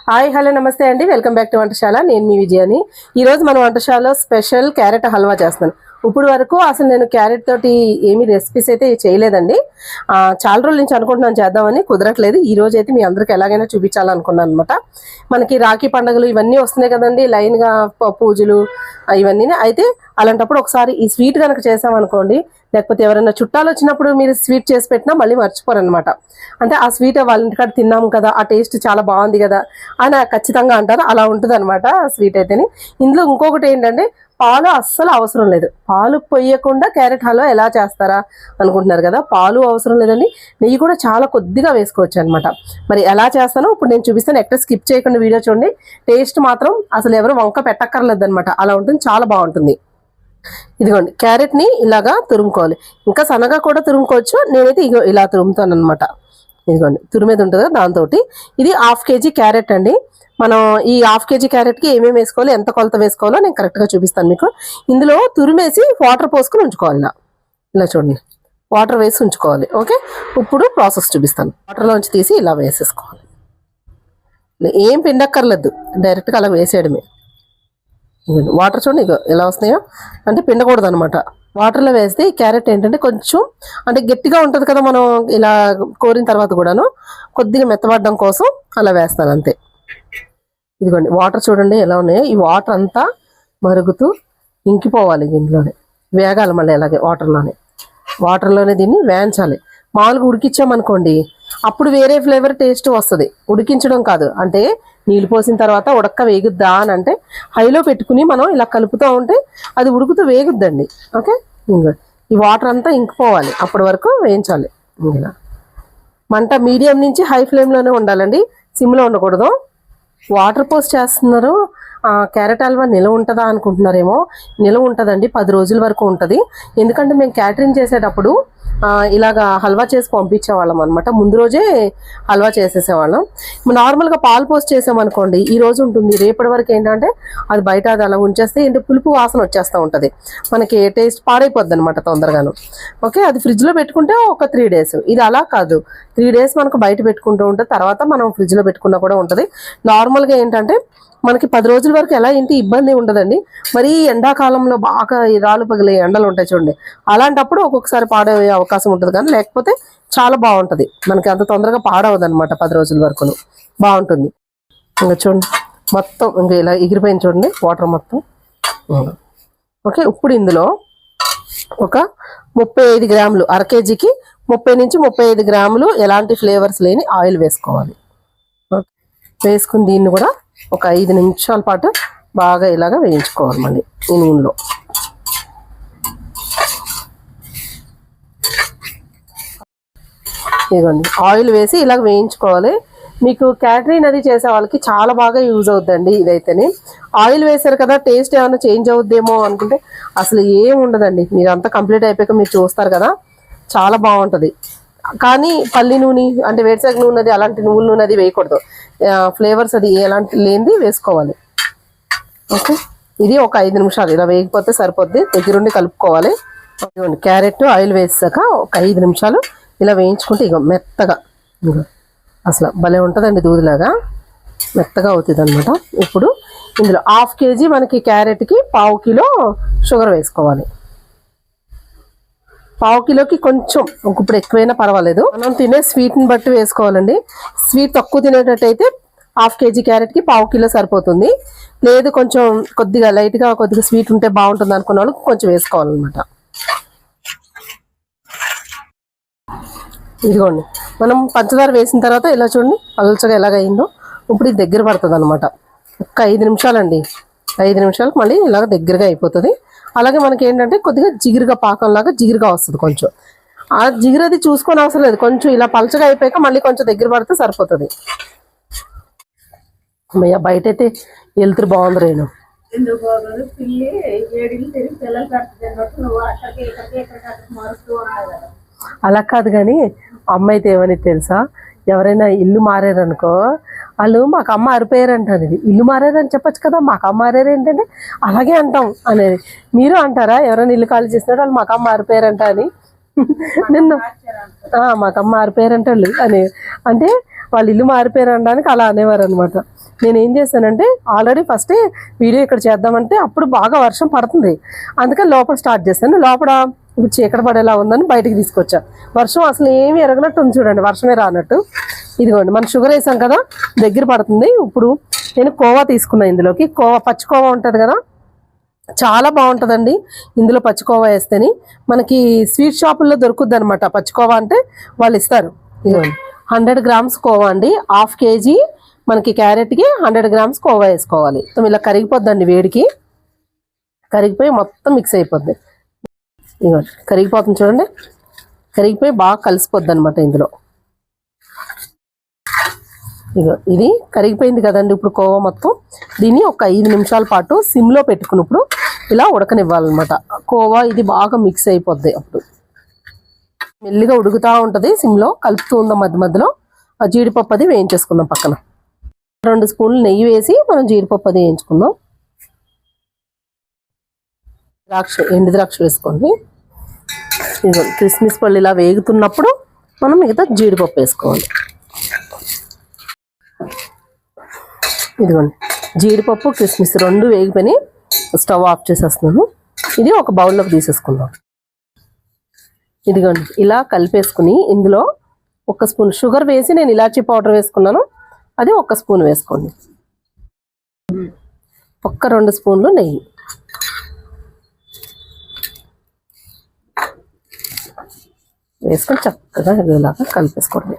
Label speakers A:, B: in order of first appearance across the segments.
A: Hi hello నమస్తే అండి, welcome back to వంటశాల. నేను మీ విజయాని. ఈరోజు మన వంటశాలలో స్పెషల్ క్యారెట్ హల్వా చేస్తాను. ఇప్పుడు వరకు అసలు నేను క్యారెట్ తోటి ఏమీ రెసిపీస్ అయితే చేయలేదండి. చాలా రోజుల నుంచి అనుకుంటున్నాను చేద్దామని, కుదరట్లేదు. ఈ రోజు అయితే మీ అందరికి ఎలాగైనా చూపించాలనుకున్నాను అనమాట. మనకి రాఖీ పండుగలు ఇవన్నీ వస్తున్నాయి కదండి, లైన్గా పూజలు ఇవన్నీ. అయితే అలాంటప్పుడు ఒకసారి ఈ స్వీట్ కనుక చేసామనుకోండి, లేకపోతే ఎవరైనా చుట్టాలు వచ్చినప్పుడు మీరు స్వీట్ చేసి పెట్టినా మళ్ళీ మర్చిపోరనమాట. అంటే ఆ స్వీట్ వాళ్ళ ఇంటికాడ తిన్నాము కదా, ఆ టేస్ట్ చాలా బాగుంది కదా అని ఖచ్చితంగా అంటారు. అలా ఉంటుంది అనమాట స్వీట్ అయితేని. ఇందులో ఇంకొకటి ఏంటంటే, పాలు అస్సలు అవసరం లేదు. పాలు పొయ్యకుండా క్యారెట్ హల్వా ఎలా చేస్తారా అనుకుంటున్నారు కదా, పాలు అవసరం లేదండి. నెయ్యి కూడా చాలా కొద్దిగా వేసుకోవచ్చు అనమాట. మరి ఎలా చేస్తానో ఇప్పుడు నేను చూపిస్తాను. ఎక్కడ స్కిప్ చేయకుండా వీడియో చూడండి. టేస్ట్ మాత్రం అసలు ఎవరు వంక పెట్టక్కర్లేదు అనమాట, అలా ఉంటుంది, చాలా బాగుంటుంది. ఇదిగోండి, క్యారెట్ని ఇలాగా తురుముకోవాలి. ఇంకా సన్నగా కూడా తురుముకోవచ్చు. నేనైతే ఇలా తురుముతాను అనమాట. ఇదిగోండి, తురిమేది ఉంటుంది కదా దాంతో. ఇది 1/2 kg క్యారెట్ అండి. మనం ఈ 1/2 kg క్యారెట్కి ఏమేమి వేసుకోవాలి, ఎంత కొలత వేసుకోవాలో నేను కరెక్ట్గా చూపిస్తాను మీకు. ఇందులో తురిమేసి వాటర్ పోసుకొని ఉంచుకోవాలి. ఇలా చూడండి, వాటర్ వేసి ఉంచుకోవాలి. ఓకే, ఇప్పుడు ప్రాసెస్ చూపిస్తాను. వాటర్లోంచి తీసి ఇలా వేసేసుకోవాలి. ఏం పిండక్కర్లేదు, డైరెక్ట్గా అలా వేసేయడమే. వాటర్ చూడండి ఇక ఎలా వస్తున్నాయో, అంటే పిండకూడదు అనమాట. వాటర్లో వేస్తే ఈ క్యారెట్ ఏంటంటే కొంచెం అంటే గట్టిగా ఉంటుంది కదా, మనం ఇలా కోరిన తర్వాత కూడాను కొద్దిగా మెత్తబడడం కోసం అలా వేస్తాను అంతే. ఇదిగోండి, వాటర్ చూడండి ఎలా ఉన్నాయో. ఈ వాటర్ అంతా మరుగుతూ ఇంకిపోవాలి, ఇందులోనే వేగాలి. మళ్ళీ అలాగే వాటర్లోనే దీన్ని వేయించాలి. మామూలుగా ఉడికించామనుకోండి, అప్పుడు వేరే ఫ్లేవర్ టేస్ట్ వస్తుంది. ఉడికించడం కాదు, అంటే నీళ్ళు పోసిన తర్వాత ఉడక్క వేగుద్దా అని అంటే హైలో పెట్టుకుని మనం ఇలా కలుపుతూ ఉంటే అది ఉడుకుతూ వేగుద్దండి. ఓకే, ఈ వాటర్ అంతా ఇంకిపోవాలి, అప్పటి వరకు వేయించాలి. ఇలా మంట మీడియం నుంచి హై ఫ్లేమ్లోనే ఉండాలండి, సిమ్లో ఉండకూడదు. వాటర్ పోసి చేస్తున్నారు. క్యారెట్ హల్వా నిలవ ఉంటుందా అనుకుంటున్నారేమో. నిలవ ఉంటుందండి, 10 రోజుల వరకు ఉంటుంది. ఎందుకంటే మేము క్యాటరింగ్ చేసేటప్పుడు ఇలాగా హల్వా చేసి పంపించేవాళ్ళం అనమాట. ముందు రోజే హల్వా చేసేసేవాళ్ళం. నార్మల్గా పాలు పోసి చేసామనుకోండి, ఈ రోజు ఉంటుంది, రేపటి వరకు ఏంటంటే అది బయట అది అలా ఉంచేస్తే ఏంటి పులుపు వాసన వచ్చేస్తూ ఉంటుంది, మనకి టేస్ట్ పాడైపోద్ది అనమాట తొందరగాను. ఓకే, అది ఫ్రిడ్జ్లో పెట్టుకుంటే ఒక 3 days. ఇది అలా కాదు, 3 days మనకు బయట పెట్టుకుంటూ ఉంటే తర్వాత మనం ఫ్రిడ్జ్లో పెట్టుకున్నా కూడా ఉంటుంది. నార్మల్గా ఏంటంటే మనకి 10 రోజుల వరకు ఎలా ఏంటి ఇబ్బంది ఉండదండి. మరి ఎండాకాలంలో బాగా రాళ్ళు పగిలే ఎండలు ఉంటాయి చూడండి, అలాంటప్పుడు ఒక్కొక్కసారి పాడయ్యే అవకాశం ఉంటుంది. కానీ లేకపోతే చాలా బాగుంటుంది, మనకి అంత తొందరగా పాడవదు అనమాట. 10 రోజుల వరకు బాగుంటుంది. ఇంకా చూడండి, మొత్తం ఇంకా ఇలా ఎగిరిపోయింది చూడండి వాటర్ మొత్తం. ఓకే, ఇప్పుడు ఇందులో ఒక 35 గ్రాములు, 1/2 kgకి 30 నుంచి 35 గ్రాములు ఎలాంటి ఫ్లేవర్స్ లేని ఆయిల్ వేసుకోవాలి. వేసుకుని దీన్ని కూడా ఒక 5 నిమిషాల పాటు బాగా ఇలాగా వేయించుకోవాలి. మళ్ళీ ఈ నూనెలో ఇదిగోండి, ఆయిల్ వేసి ఇలాగ వేయించుకోవాలి. మీకు క్యాటరింగ్ అది చేసే వాళ్ళకి చాలా బాగా యూజ్ అవుతుందండి ఇదైతేనే. ఆయిల్ వేసారు కదా, టేస్ట్ ఏమైనా చేంజ్ అవుద్దేమో అనుకుంటే అసలు ఏం ఉండదండి. మీరు అంతా కంప్లీట్ అయిపోయాక మీరు చూస్తారు కదా, చాలా బాగుంటుంది. కానీ పల్లి నూనె అంటే వేరుశనగ నూనె అది అలాంటి నువ్వుల నూనె అది వేయకూడదు. ఫ్లేవర్స్ అది ఎలాంటి లేనిది వేసుకోవాలి. ఓకే, ఇది ఒక 5 నిమిషాలు ఇలా వేయకపోతే సరిపోద్ది, దగ్గరుండి కలుపుకోవాలి. ఇదిగోండి, క్యారెట్ ఆయిల్ వేసాక ఒక 5 నిమిషాలు ఇలా వేయించుకుంటే ఇక మెత్తగా, అసలు భలే ఉంటుందండి, దూదిలాగా మెత్తగా అవుతుంది అనమాట. ఇప్పుడు ఇందులో 1/2 kg మనకి క్యారెట్కి 1/4 కిలో షుగర్ వేసుకోవాలి. 1/4 కిలోకి కొంచెం ఇప్పుడు ఎక్కువైనా పర్వాలేదు, మనం తినే స్వీట్ని బట్టి వేసుకోవాలండి. స్వీట్ తక్కువ తినేటట్టయితే 1/2 kg క్యారెట్కి 1/4 కిలో సరిపోతుంది. లేదు కొంచెం కొద్దిగా లైట్గా కొద్దిగా స్వీట్ ఉంటే బాగుంటుంది అనుకున్న వాళ్ళకి కొంచెం వేసుకోవాలన్నమాట. ఇదిగోండి, మనం పంచదార వేసిన తర్వాత ఇలా చూడండి పలుచగా ఎలాగైందో. ఇప్పుడు ఇది దగ్గర పడుతుంది అనమాట. ఒక్క 5 నిమిషాలండి, 5 నిమిషాలకు మళ్ళీ ఇలాగ దగ్గరగా అయిపోతుంది. అలాగే మనకి ఏంటంటే కొద్దిగా జిగురుగా పాకంలాగా జిగురుగా వస్తుంది. కొంచెం ఆ జిగురు అది చూసుకొని అవసరం లేదు, కొంచెం ఇలా పలచగా అయిపోయాక మళ్ళీ కొంచెం దగ్గర పడితే సరిపోతుంది. అయ్యా, బయట అయితే వెళ్తురు బాగుంది. రేణు అలా కాదు, కానీ అమ్మ అయితే ఏమని తెలుసా, ఎవరైనా ఇల్లు మారారనుకో వాళ్ళు మాకు అమ్మ అరిపోయారు అంటారు. ఇల్లు మారారని చెప్పచ్చు కదా, మాకు అమ్మ మారారు ఏంటంటే అలాగే అంటాం అనేది. మీరు అంటారా ఎవరైనా ఇల్లు ఖాళీ చేసినట్టు వాళ్ళు మాకు అమ్మ మారిపోయారంట అని? నిన్ను మాకు అమ్మ మారిపోయారంట వాళ్ళు అని అంటే వాళ్ళు ఇల్లు మారిపోయారు అనడానికి అలా అనేవారు అనమాట. నేను ఏం చేశానంటే ఆల్రెడీ ఫస్టే వీడియో ఇక్కడ చేద్దామంటే అప్పుడు బాగా వర్షం పడుతుంది, అందుకని లోపల స్టార్ట్ చేశాను. లోపల ఇప్పుడు చీకటి పడేలా ఉందని బయటికి తీసుకొచ్చా. వర్షం అసలు ఏమీ ఎరగనట్టు ఉంది చూడండి, వర్షమే రానట్టు. ఇదిగోండి మనం షుగర్ వేసాం కదా, దగ్గర పడుతుంది. ఇప్పుడు నేను కోవా తీసుకున్నా. ఇందులోకి కోవా, పచ్చి కోవా ఉంటుంది కదా, చాలా బాగుంటుందండి ఇందులో పచ్చికోవా వేస్తేని. మనకి స్వీట్ షాపుల్లో దొరుకుద్ది అనమాట పచ్చికోవా, అంటే వాళ్ళు ఇస్తారు. ఇదిగోండి 100 గ్రామ్స్ కోవా అండి. 1/2 కేజీ మనకి క్యారెట్కి 100 గ్రామ్స్ కోవా వేసుకోవాలి. ఇలా కరిగిపోద్దండి, వేడికి కరిగిపోయి మొత్తం మిక్స్ అయిపోద్ది. ఇదిగోండి కరిగిపోతుంది చూడండి, కరిగిపోయి బాగా కలిసిపోద్ది అనమాట ఇందులో. ఇగో ఇది కరిగిపోయింది కదండి. ఇప్పుడు కోవా మొత్తం దీన్ని ఒక 5 నిమిషాల పాటు సిమ్లో పెట్టుకున్నప్పుడు ఇలా ఉడకనివ్వాలన్నమాట. కోవా ఇది బాగా మిక్స్ అయిపోద్ది. అప్పుడు మెల్లిగా ఉడుకుతూ ఉంటుంది సిమ్లో, కలుపుతూ ఉందాం మధ్య మధ్యలో. ఆ జీడిపప్పు అది వేయించేసుకుందాం పక్కన. 2 స్పూన్లు నెయ్యి వేసి మనం జీడిపప్పు అది వేయించుకుందాం. ఎండు ద్రాక్ష వేసుకోండి. ఇదిగో కిస్మిస్ పళ్ళు ఇలా వేగుతున్నప్పుడు మనం మిగతా జీడిపప్పు వేసుకోవాలి. ఇదిగోండి జీడిపప్పు కిస్మిస్ 2 వేగిపోయి స్టవ్ ఆఫ్ చేసేస్తున్నాను. ఇది ఒక బౌల్లోకి తీసేసుకుందాం. ఇదిగోండి ఇలా కలిపేసుకుని ఇందులో 1 స్పూన్ షుగర్ వేసి నేను ఇలాచీ పౌడర్ వేసుకున్నాను, అది 1 స్పూన్ వేసుకోండి. 2 స్పూన్లు నెయ్యి వేసుకొని చక్కగా ఇలాగా కలిపేసుకోండి.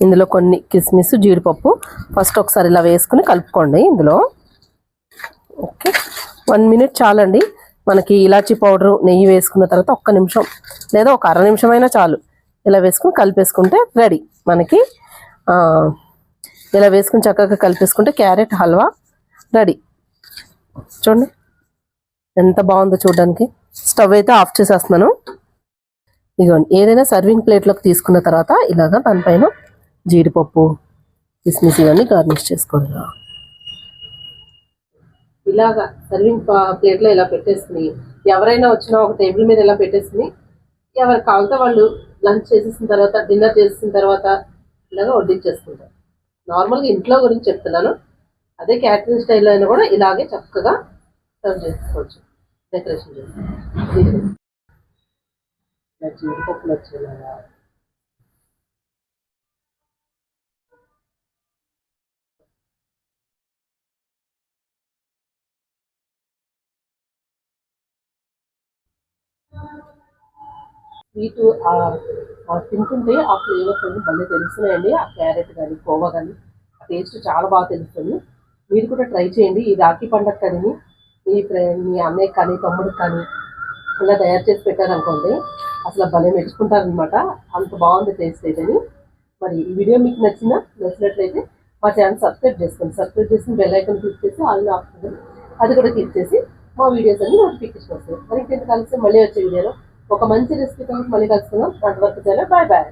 A: ఇందులో కొన్ని కిస్మిస్ జీడిపప్పు ఫస్ట్ ఒకసారి ఇలా వేసుకుని కలుపుకోండి ఇందులో. ఓకే, 1 మినిట్ చాలండి. మనకి ఇలాచీ పౌడరు నెయ్యి వేసుకున్న తర్వాత 1 నిమిషం లేదా ఒక అర నిమిషం అయినా చాలు. ఇలా వేసుకుని కలిపేసుకుంటే రెడీ మనకి. ఇలా వేసుకుని చక్కగా కలిపేసుకుంటే క్యారెట్ హల్వా రెడీ. చూడండి ఎంత బాగుందో చూడడానికి. స్టవ్ అయితే ఆఫ్ చేసేస్తున్నాను. ఇదిగోండి ఏదైనా సర్వింగ్ ప్లేట్లోకి తీసుకున్న తర్వాత ఇలాగా దానిపైన జీడిపప్పు కిస్మిస్ ఇవన్నీ గార్నిష్ చేసుకోండి. ఇలాగా సర్వింగ్ ప్లేట్లో ఇలా పెట్టేసుకుని ఎవరైనా వచ్చినా ఒక టేబుల్ మీద ఇలా పెట్టేసుకుని ఎవరు కావాలితే వాళ్ళు లంచ్ చేసేసిన తర్వాత డిన్నర్ చేసేసిన తర్వాత ఇలాగ వడ్డించేసుకుంటారు. నార్మల్గా ఇంట్లో గురించి చెప్తున్నాను, అదే క్యాటరింగ్ స్టైల్లో అయినా కూడా ఇలాగే చక్కగా సర్వ్ చేసుకోవచ్చు. డెకరేషన్ చేసుకోవచ్చు. జీడిపప్పులు వచ్చేలాగా స్వీటు తింటుంటే ఆ ఫ్లేవర్స్ అన్ని భలే తెలుస్తున్నాయండి. ఆ క్యారెట్ కానీ కోవా కానీ టేస్ట్ చాలా బాగా తెలుస్తుంది. మీరు కూడా ట్రై చేయండి. ఈ రాఖీ పండగ కానీ మీ అన్నయ్య కానీ తమ్ముడికి కానీ ఇలా తయారు చేసి పెట్టారనుకోండి, అసలు భలే మెచ్చుకుంటారనమాట. అంత బాగుంది టేస్ట్ అయితే. మరి ఈ వీడియో మీకు నచ్చినట్లయితే మా ఛానల్ సబ్స్క్రైబ్ చేసుకోండి. సబ్స్క్రైబ్ చేసి బెల్ ఐకాన్ క్లిక్ చేసి ఆల్ ఆప్షన్ అది కూడా క్లిక్ చేసి మా వీడియోస్ అన్ని నోటిఫికేషన్ వస్తాయి. మరి ఇంకెందుకు కలిసి మళ్ళీ వచ్చే వీడియోలో ఒక మంచి రెసిపీతో మళ్ళీ కలుసుకుందాం. అంతవరకు చాలా బాయ్ బాయ్.